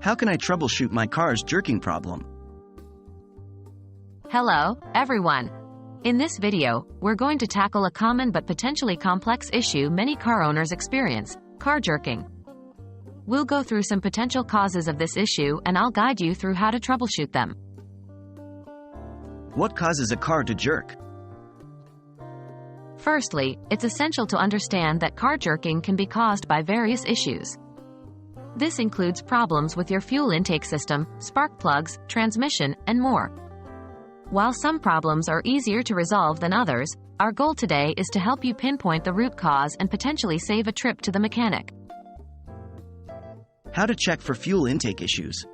How can I troubleshoot my car's jerking problem? Hello, everyone. In this video, we're going to tackle a common but potentially complex issue many car owners experience: car jerking. We'll go through some potential causes of this issue and I'll guide you through how to troubleshoot them. What causes a car to jerk? Firstly, it's essential to understand that car jerking can be caused by various issues. This includes problems with your fuel intake system, spark plugs, transmission, and more. While some problems are easier to resolve than others, our goal today is to help you pinpoint the root cause and potentially save a trip to the mechanic. How to check for fuel intake issues?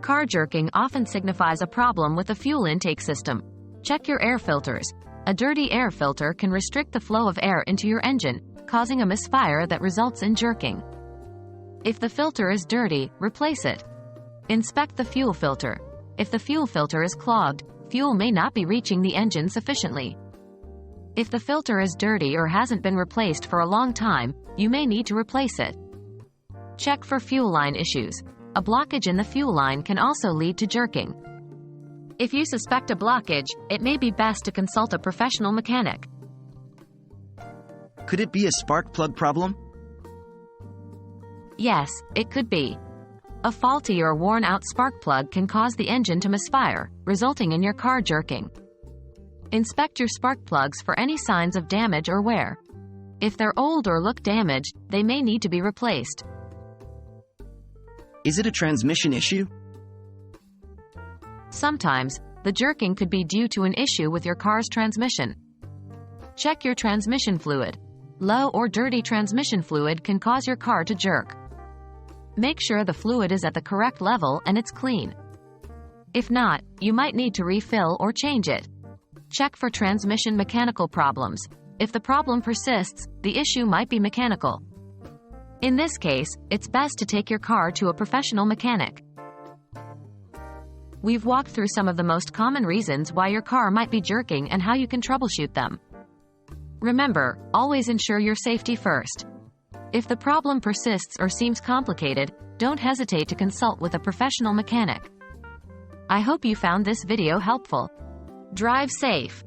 Car jerking often signifies a problem with the fuel intake system. Check your air filters. A dirty air filter can restrict the flow of air into your engine, causing a misfire that results in jerking. If the filter is dirty, replace it. Inspect the fuel filter. If the fuel filter is clogged, fuel may not be reaching the engine sufficiently. If the filter is dirty or hasn't been replaced for a long time, you may need to replace it. Check for fuel line issues. A blockage in the fuel line can also lead to jerking. If you suspect a blockage, it may be best to consult a professional mechanic. Could it be a spark plug problem? Yes, it could be. A faulty or worn-out spark plug can cause the engine to misfire, resulting in your car jerking. Inspect your spark plugs for any signs of damage or wear. If they're old or look damaged, they may need to be replaced. Is it a transmission issue? Sometimes, the jerking could be due to an issue with your car's transmission. Check your transmission fluid. Low or dirty transmission fluid can cause your car to jerk. Make sure the fluid is at the correct level and it's clean. If not, you might need to refill or change it. Check for transmission mechanical problems. If the problem persists, the issue might be mechanical. In this case, it's best to take your car to a professional mechanic. We've walked through some of the most common reasons why your car might be jerking and how you can troubleshoot them. Remember, always ensure your safety first. If the problem persists or seems complicated, don't hesitate to consult with a professional mechanic. I hope you found this video helpful. Drive safe.